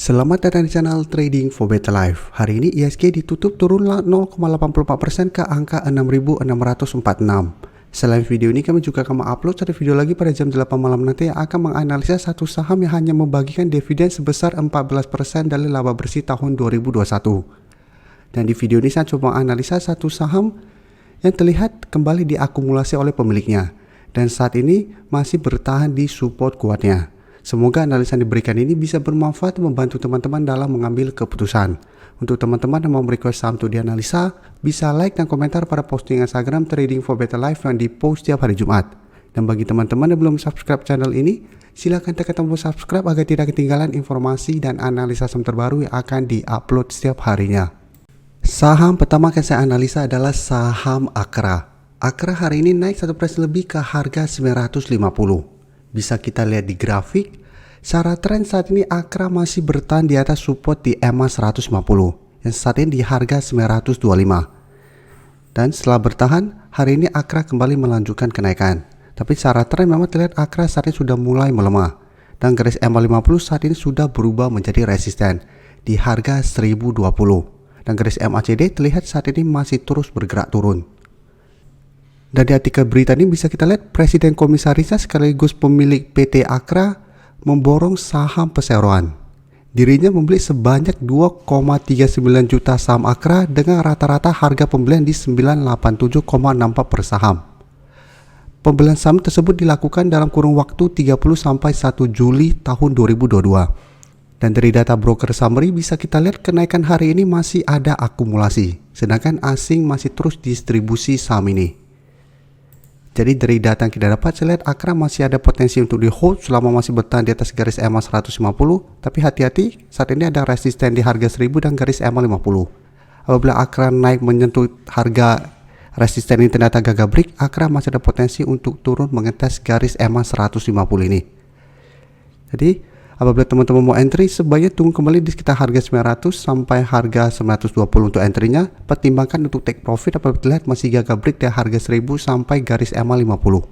Selamat datang di channel Trading for Better Life. Hari ini IHSG ditutup turun 0,84% ke angka 6.646. Selain video ini, kami juga akan mengupload satu video lagi pada jam 8 malam nanti yang akan menganalisa satu saham yang hanya membagikan dividen sebesar 14% dari laba bersih tahun 2021. Dan di video ini saya coba menganalisa satu saham yang terlihat kembali diakumulasi oleh pemiliknya dan saat ini masih bertahan di support kuatnya. Semoga analisa yang diberikan ini bisa bermanfaat dan membantu teman-teman dalam mengambil keputusan. Untuk teman-teman yang mau request saham untuk dianalisa, bisa like dan komentar pada posting Instagram Trading for Better Life yang dipost setiap hari Jumat. Dan bagi teman-teman yang belum subscribe channel ini, silakan tekan tombol subscribe agar tidak ketinggalan informasi dan analisa saham terbaru yang akan diupload setiap harinya. Saham pertama yang saya analisa adalah saham Akra. Akra hari ini naik 1% lebih ke harga 950. Bisa kita lihat di grafik, secara tren saat ini Akra masih bertahan di atas support di EMA 150 yang saat ini di harga 925. Dan setelah bertahan, hari ini Akra kembali melanjutkan kenaikan. Tapi secara tren memang terlihat Akra saat ini sudah mulai melemah. Dan garis EMA 50 saat ini sudah berubah menjadi resisten di harga 1020. Dan garis MACD terlihat saat ini masih terus bergerak turun. Dan di artikel berita ini bisa kita lihat Presiden Komisarisnya sekaligus pemilik PT Akra memborong saham perseroan. Dirinya membeli sebanyak 2,39 juta saham Akra dengan rata-rata harga pembelian di 987,64 per saham. Pembelian saham tersebut dilakukan dalam kurun waktu 30 sampai 1 Juli tahun 2022. Dan dari data broker summary bisa kita lihat kenaikan hari ini masih ada akumulasi, sedangkan asing masih terus distribusi saham ini. Jadi dari data yang kita dapat, saya lihat Akra masih ada potensi untuk di hold selama masih bertahan di atas garis EMA 150. Tapi hati-hati, saat ini ada resisten di harga 1000 dan garis EMA 50. Apabila Akra naik menyentuh harga resisten ini ternyata gagal break, Akra masih ada potensi untuk turun mengetes garis EMA 150 ini. Jadi apabila teman-teman mau entry, sebaiknya tunggu kembali di sekitar harga 900 sampai harga 920 untuk entry-nya. Pertimbangkan untuk take profit apabila terlihat masih gagal break dari harga 1000 sampai garis EMA 50.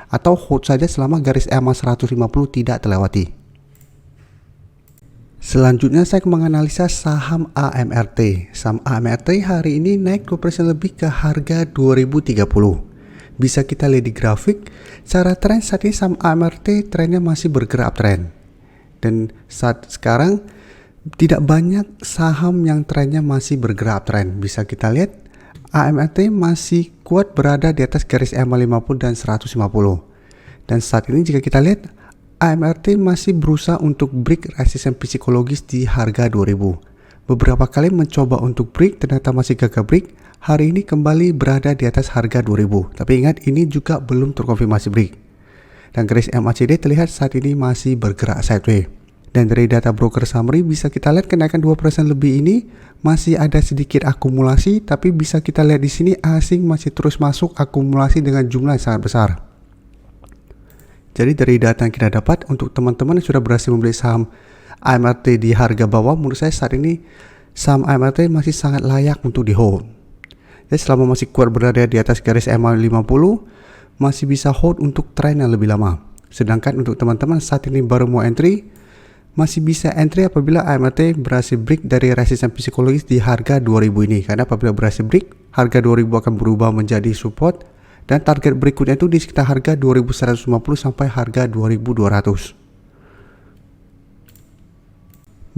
Atau hold saja selama garis EMA 150 tidak terlewati. Selanjutnya saya akan menganalisa saham AMRT. Saham AMRT hari ini naik 2% lebih ke harga 2030. Bisa kita lihat di grafik, secara tren saat ini saham AMRT trennya masih bergerak uptrend. Dan saat sekarang tidak banyak saham yang trennya masih bergerak uptrend. Bisa kita lihat AMRT masih kuat berada di atas garis EMA 50 dan 150. Dan saat ini jika kita lihat AMRT masih berusaha untuk break resisten psikologis di harga 2000. Beberapa kali mencoba untuk break ternyata masih gagal break. Hari ini kembali berada di atas harga 2000. Tapi ingat ini juga belum terkonfirmasi break. Dan garis MACD terlihat saat ini masih bergerak sideways. Dan dari data broker summary bisa kita lihat kenaikan 2% lebih ini masih ada sedikit akumulasi, tapi bisa kita lihat di sini asing masih terus masuk akumulasi dengan jumlah yang sangat besar. Jadi dari data yang kita dapat untuk teman-teman yang sudah berhasil membeli saham AMRT di harga bawah, menurut saya saat ini saham AMRT masih sangat layak untuk di hold. Jadi selama masih kuat berada di atas garis EMA 50, masih bisa hold untuk tren yang lebih lama. Sedangkan untuk teman-teman saat ini baru mau entry, masih bisa entry apabila AMRT berhasil break dari resisten psikologis di harga 2000 ini. Karena apabila berhasil break, harga 2000 akan berubah menjadi support dan target berikutnya itu di sekitar harga 2150 sampai harga 2200.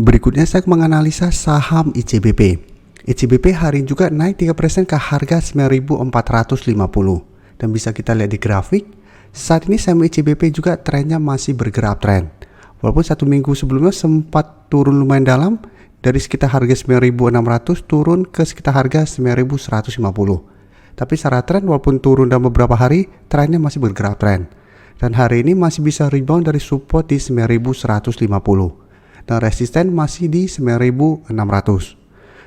Berikutnya saya menganalisa saham ICBP. ICBP hari ini juga naik 3% ke harga 9450. Dan bisa kita lihat di grafik, saat ini saham ICBP juga trennya masih bergerak uptrend. Walaupun satu minggu sebelumnya sempat turun lumayan dalam, dari sekitar harga 9600 turun ke sekitar harga 9150. Tapi secara tren walaupun turun dalam beberapa hari, trennya masih bergerak uptrend. Dan hari ini masih bisa rebound dari support di 9150. Dan resisten masih di 9600.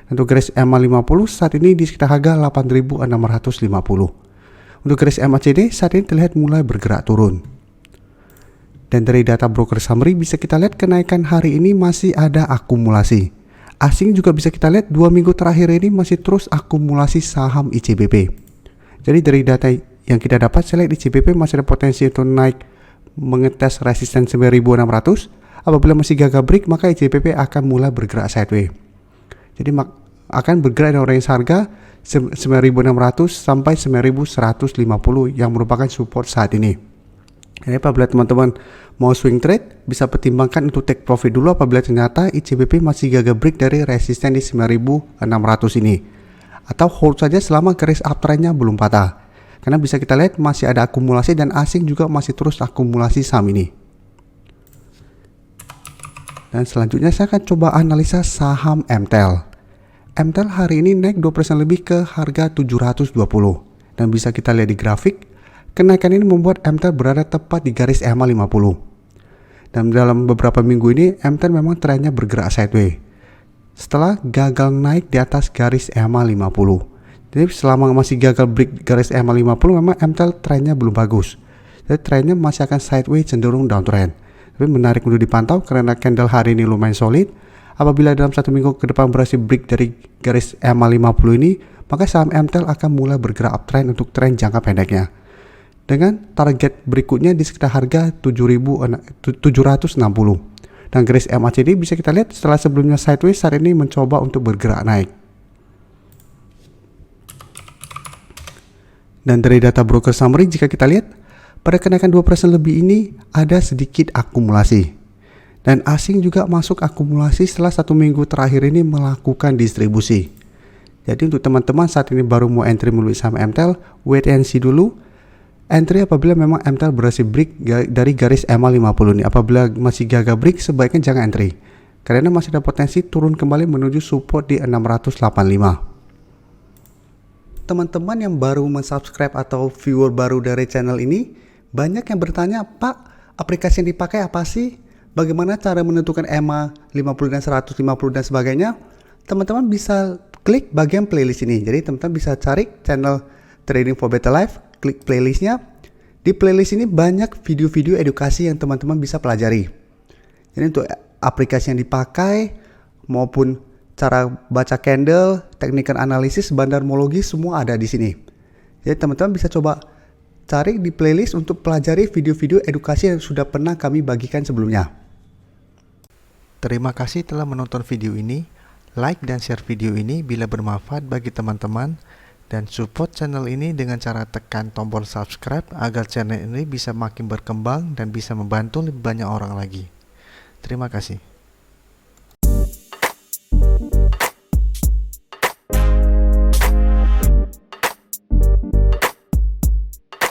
Untuk garis EMA 50 saat ini di sekitar harga 8650. Untuk garis MACD saat ini terlihat mulai bergerak turun. Dan dari data broker summary bisa kita lihat kenaikan hari ini masih ada akumulasi. Asing juga bisa kita lihat 2 minggu terakhir ini masih terus akumulasi saham ICBP. Jadi dari data yang kita dapat, saya lihat ICBP masih ada potensi untuk naik mengetes resisten 9600 Apabila masih gagal break, maka ICBP akan mulai bergerak sideways. Jadi akan bergerak dengan range harga 9.600 sampai 9.150 yang merupakan support saat ini. Jadi apabila teman-teman mau swing trade, bisa pertimbangkan untuk take profit dulu apabila ternyata ICBP masih gagal break dari resisten di 9.600 ini. Atau hold saja selama garis uptrendnya belum patah. Karena bisa kita lihat masih ada akumulasi dan asing juga masih terus akumulasi saham ini. Dan selanjutnya saya akan coba analisa saham MTEL. MTEL hari ini naik 2% lebih ke harga 720. Dan bisa kita lihat di grafik, kenaikan ini membuat MTEL berada tepat di garis EMA 50. Dan dalam beberapa minggu ini MTEL memang trennya bergerak sideways setelah gagal naik di atas garis EMA 50. Jadi selama masih gagal break garis EMA 50, memang MTEL trennya belum bagus. Jadi trennya masih akan sideways cenderung downtrend. Tapi menarik untuk dipantau karena candle hari ini lumayan solid. Apabila dalam 1 minggu ke depan berhasil break dari garis EMA 50 ini, maka saham MTEL akan mulai bergerak uptrend untuk tren jangka pendeknya. Dengan target berikutnya di sekitar harga 7.760. Dan garis MACD bisa kita lihat setelah sebelumnya sideways, saat ini mencoba untuk bergerak naik. Dan dari data broker summary, jika kita lihat pada kenaikan 2% lebih ini ada sedikit akumulasi. Dan asing juga masuk akumulasi setelah 1 minggu terakhir ini melakukan distribusi. Jadi untuk teman-teman saat ini baru mau entry melalui saham MTEL, wait and see dulu. Entry apabila memang MTEL berhasil break dari garis EMA 50 ini. Apabila masih gagal break, sebaiknya jangan entry. Karena masih ada potensi turun kembali menuju support di 685. Teman-teman yang baru mensubscribe atau viewer baru dari channel ini, banyak yang bertanya, Pak, aplikasi yang dipakai apa sih? Bagaimana cara menentukan EMA 50 dan 150 dan sebagainya? Teman-teman bisa klik bagian playlist ini. Jadi teman-teman bisa cari channel Trading for Better Life, klik playlistnya. Di playlist ini banyak video-video edukasi yang teman-teman bisa pelajari. Jadi untuk aplikasi yang dipakai maupun cara baca candle, teknik analisis, bandarmologi, semua ada di sini. Jadi teman-teman bisa coba cari di playlist untuk pelajari video-video edukasi yang sudah pernah kami bagikan sebelumnya. Terima kasih telah menonton video ini. Like dan share video ini bila bermanfaat bagi teman-teman. Dan support channel ini dengan cara tekan tombol subscribe agar channel ini bisa makin berkembang dan bisa membantu lebih banyak orang lagi. Terima kasih.